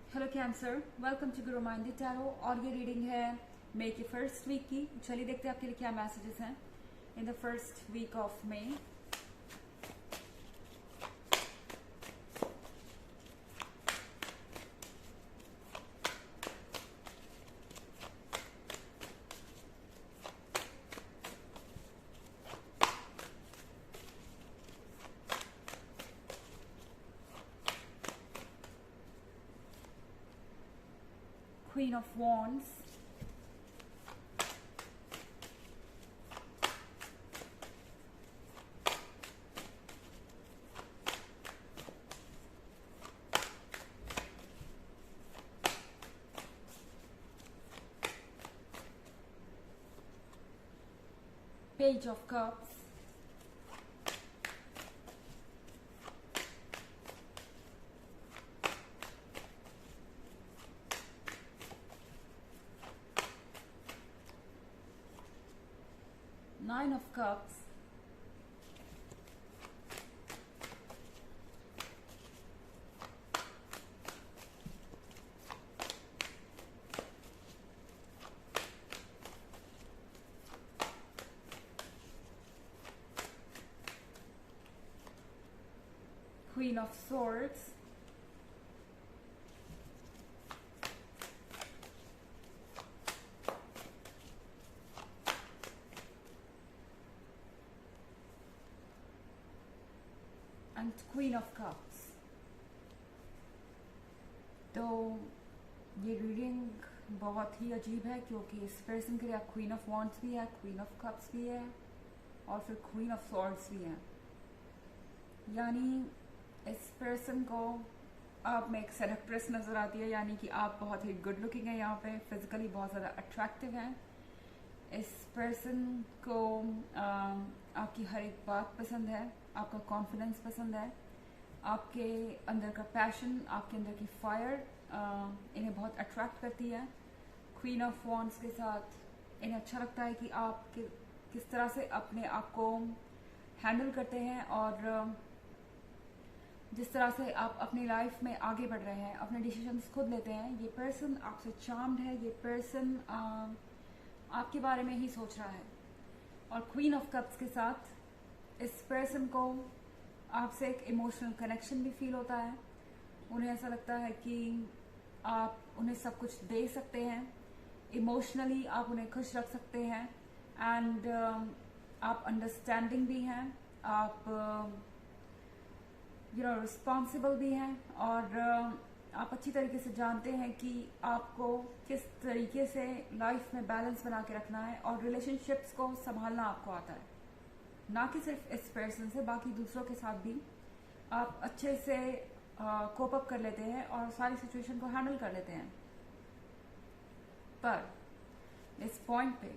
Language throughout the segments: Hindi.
Hello cancer, welcome to Guru माइंडी tarot. और ये रीडिंग है मई की फर्स्ट वीक की। चलिए देखते हैं आपके लिए क्या मैसेजेस हैं in the first week of May. Queen of Wands, Page of Cups, Nine of Cups, Queen of Swords, and Queen of Cups। तो ये रीडिंग बहुत ही अजीब है क्योंकि इस पर्सन के लिए आप क्वीन ऑफ वॉन्ड्स भी है, क्वीन ऑफ कप्स भी है और फिर क्वीन ऑफ सॉर्ड्स भी है। यानी इस पर्सन को आप में एक सेडक्ट्रेस नजर आती है, यानी कि आप बहुत ही गुड लुकिंग है, यहाँ पे फिजिकली बहुत ज़्यादा अट्रैक्टिव हैं। इस पर्सन को आपकी हर एक बात पसंद है, आपका कॉन्फिडेंस पसंद है, आपके अंदर का पैशन, आपके अंदर की फायर इन्हें बहुत अट्रैक्ट करती है। क्वीन ऑफ वॉन्ड्स के साथ इन्हें अच्छा लगता है कि आप किस तरह से अपने आप को हैंडल करते हैं और जिस तरह से आप अपनी लाइफ में आगे बढ़ रहे हैं, अपने डिसीजंस खुद लेते हैं। ये पर्सन आपसे चार्म्ड है, ये पर्सन आपके बारे में ही सोच रहा है। और क्वीन ऑफ कप्स के साथ इस पर्सन को आपसे एक इमोशनल कनेक्शन भी फील होता है। उन्हें ऐसा लगता है कि आप उन्हें सब कुछ दे सकते हैं, इमोशनली आप उन्हें खुश रख सकते हैं एंड आप अंडरस्टैंडिंग भी हैं, आप रिस्पॉन्सिबल भी हैं और आप अच्छी तरीके से जानते हैं कि आपको किस तरीके से लाइफ में बैलेंस बना के रखना है और रिलेशनशिप्स को संभालना आपको आता है। ना कि सिर्फ इस पर्सन से, बाकी दूसरों के साथ भी आप अच्छे से कोप अप कर लेते हैं और सारी सिचुएशन को हैंडल कर लेते हैं। पर इस पॉइंट पे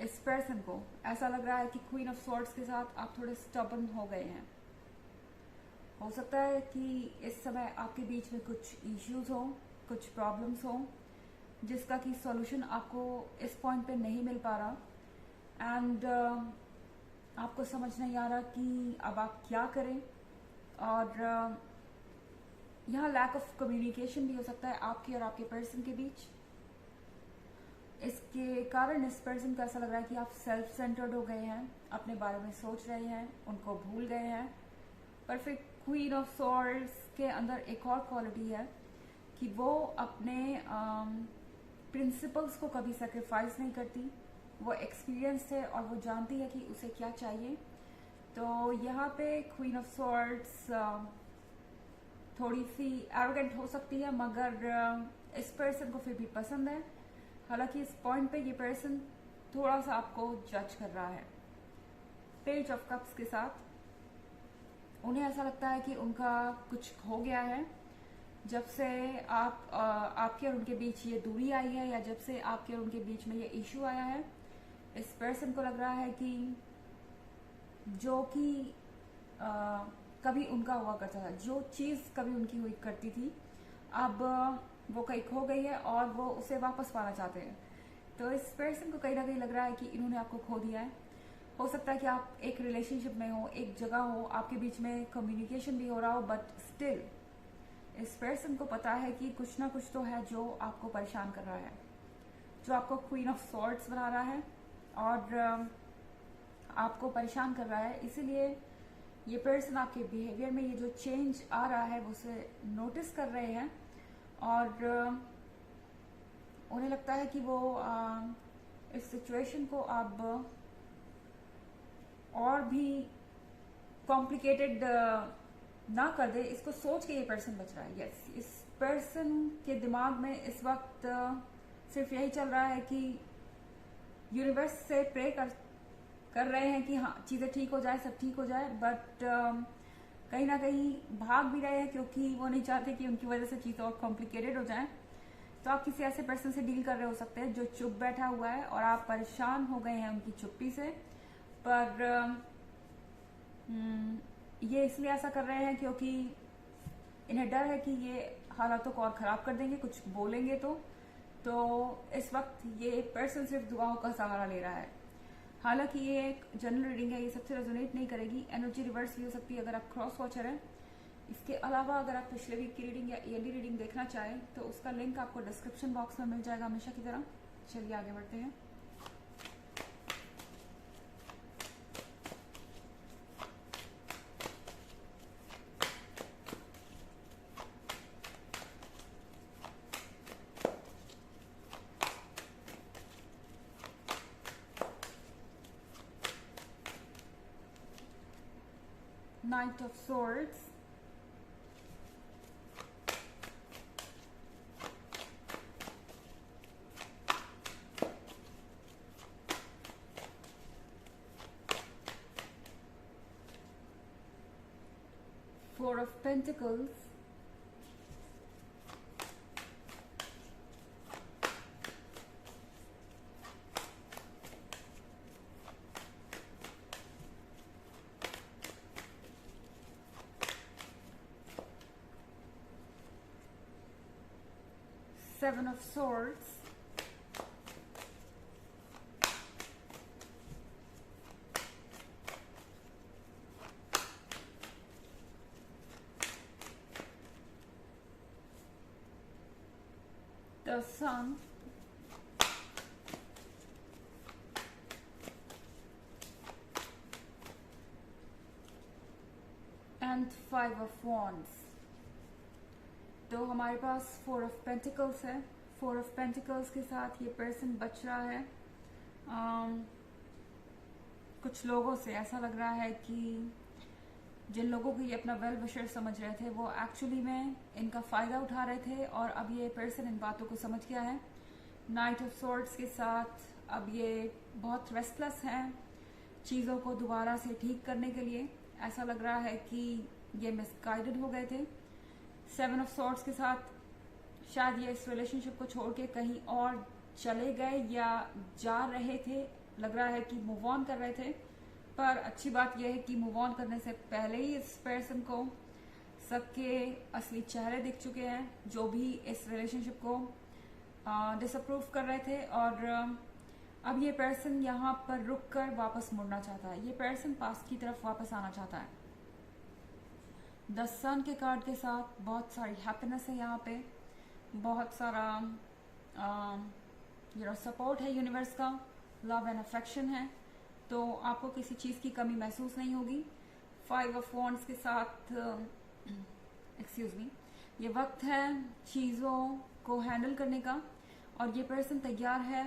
इस पर्सन को ऐसा लग रहा है कि क्वीन ऑफ सॉर्ड्स के साथ आप थोड़े स्टबर्न हो गए हैं। हो सकता है कि इस समय आपके बीच में कुछ इश्यूज हो, कुछ प्रॉब्लम्स हो, जिसका कि सॉल्यूशन आपको इस पॉइंट पे नहीं मिल पा रहा एंड आपको समझ नहीं आ रहा कि अब आप क्या करें। और यहाँ लैक ऑफ कम्युनिकेशन भी हो सकता है आपके और आपके पर्सन के बीच। इसके कारण इस पर्सन को ऐसा लग रहा है कि आप सेल्फ सेंटर्ड हो गए हैं, अपने बारे में सोच रहे हैं, उनको भूल गए हैं। पर फिर क्वीन ऑफ सॉर्ड्स के अंदर एक और क्वालिटी है कि वो अपने प्रिंसिपल्स को कभी सेक्रीफाइस नहीं करती। वो एक्सपीरियंस है और वो जानती है कि उसे क्या चाहिए। तो यहाँ पे क्वीन ऑफ सॉर्ड्स थोड़ी सी एरोगेंट हो सकती है, मगर इस पर्सन को फिर भी पसंद है। हालांकि इस पॉइंट पे ये पर्सन थोड़ा सा आपको जज कर रहा है। पेज ऑफ कप्स के साथ उन्हें ऐसा लगता है कि उनका कुछ खो गया है। जब से आपके और उनके बीच ये दूरी आई है, या जब से आपके और उनके बीच में ये इश्यू आया है, इस पर्सन को लग रहा है कि जो कि कभी उनका हुआ करता था, जो चीज़ कभी उनकी हुई करती थी, अब वो कहीं खो गई है और वो उसे वापस पाना चाहते हैं। तो इस पर्सन को कहीं ना कहीं लग रहा है कि इन्होंने आपको खो दिया है। हो सकता है कि आप एक रिलेशनशिप में हो, एक जगह हो, आपके बीच में कम्युनिकेशन भी हो रहा हो, बट स्टिल इस पर्सन को पता है कि कुछ ना कुछ तो है जो आपको परेशान कर रहा है, जो आपको क्वीन ऑफ सॉर्ड्स बना रहा है और आपको परेशान कर रहा है। इसीलिए ये पर्सन आपके बिहेवियर में ये जो चेंज आ रहा है वो उसे नोटिस कर रहे हैं और उन्हें लगता है कि वो इस सिचुएशन को अब और भी कॉम्प्लिकेटेड ना कर दे, इसको सोच के ये पर्सन बच रहा है। यस, इस पर्सन के दिमाग में इस वक्त सिर्फ यही चल रहा है कि यूनिवर्स से प्रे कर रहे हैं कि हाँ चीज़ें ठीक हो जाए, सब ठीक हो जाए, बट कहीं ना कहीं भाग भी रहे हैं क्योंकि वो नहीं चाहते कि उनकी वजह से चीज़ें और कॉम्प्लिकेटेड हो जाएं। तो आप किसी ऐसे पर्सन से डील कर रहे हो सकते हैं जो चुप बैठा हुआ है और आप परेशान हो गए हैं उनकी चुप्पी से। पर ये इसलिए ऐसा कर रहे हैं क्योंकि इन्हें डर है कि ये हालातों को और ख़राब कर देंगे, कुछ बोलेंगे तो इस वक्त ये पर्सन सिर्फ दुआओं का सहारा ले रहा है। हालांकि ये एक जनरल रीडिंग है, ये सबसे रेजोनेट नहीं करेगी, एनर्जी रिवर्स भी हो सकती है अगर आप क्रॉस वॉचर हैं। इसके अलावा अगर आप पिछले वीक की रीडिंग या ईयरली रीडिंग देखना चाहें तो उसका लिंक आपको डिस्क्रिप्शन बॉक्स में मिल जाएगा हमेशा की तरह। चलिए आगे बढ़ते हैं। Knight of Swords, Four of Pentacles, Seven of Swords, the Sun, and Five of Wands। तो हमारे पास फोर ऑफ पेंटिकल्स है। फोर ऑफ पेंटिकल्स के साथ ये पर्सन बच रहा है कुछ लोगों से। ऐसा लग रहा है कि जिन लोगों को ये अपना वेल विशर समझ रहे थे वो एक्चुअली में इनका फ़ायदा उठा रहे थे और अब ये पर्सन इन बातों को समझ गया है। नाइट ऑफ सॉर्ड्स के साथ अब ये बहुत रेस्टलेस हैं चीज़ों को दोबारा से ठीक करने के लिए। ऐसा लग रहा है कि ये मिसगाइडेड हो गए थे। सेवन ऑफ सॉर्ड्स के साथ शायद ये इस रिलेशनशिप को छोड़ के कहीं और चले गए या जा रहे थे। लग रहा है कि मूव ऑन कर रहे थे, पर अच्छी बात यह है कि मूव ऑन करने से पहले ही इस पर्सन को सबके असली चेहरे दिख चुके हैं जो भी इस रिलेशनशिप को डिसअप्रूव कर रहे थे। और अब ये पर्सन यहाँ पर रुक कर वापस मुड़ना चाहता है। ये पर्सन पास्ट की तरफ वापस आना चाहता है। द सन के कार्ड के साथ बहुत सारी हैप्पीनेस है यहाँ पे, बहुत सारा सपोर्ट है यूनिवर्स का, लव एंड अफेक्शन है, तो आपको किसी चीज़ की कमी महसूस नहीं होगी। फाइव ऑफ वॉन्ड्स के साथ एक्सक्यूज मी, ये वक्त है चीज़ों को हैंडल करने का और ये पर्सन तैयार है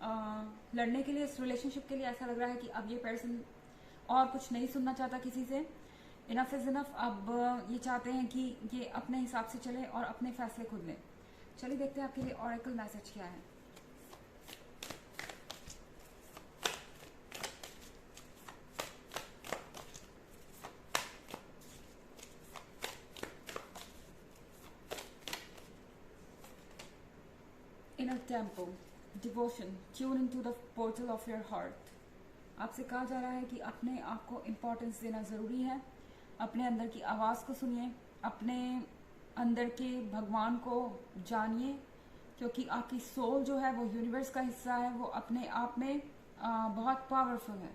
लड़ने के लिए, इस रिलेशनशिप के लिए। ऐसा लग रहा है कि अब ये पर्सन और कुछ नहीं सुनना चाहता किसी से। Enough is enough. अब ये चाहते हैं कि ये अपने हिसाब से चले और अपने फैसले खुद लें। चलिए देखते हैं आपके लिए ऑरेकल मैसेज क्या है। Inner tempo, devotion, tune into the portal of your heart. आपसे कहा जा रहा है कि अपने आप को इम्पोर्टेंस देना ज़रूरी है। अपने अंदर की आवाज़ को सुनिए, अपने अंदर के भगवान को जानिए, क्योंकि आपकी सोल जो है वो यूनिवर्स का हिस्सा है, वो अपने आप में बहुत पावरफुल है।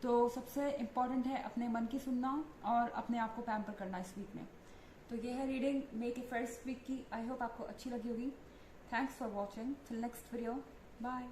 तो सबसे इम्पॉर्टेंट है अपने मन की सुनना और अपने आप को पैम्पर करना इस वीक में। तो ये है रीडिंग मई के फर्स्ट वीक की। आई होप आपको अच्छी लगी होगी। Thanks for watching. Till next video, bye.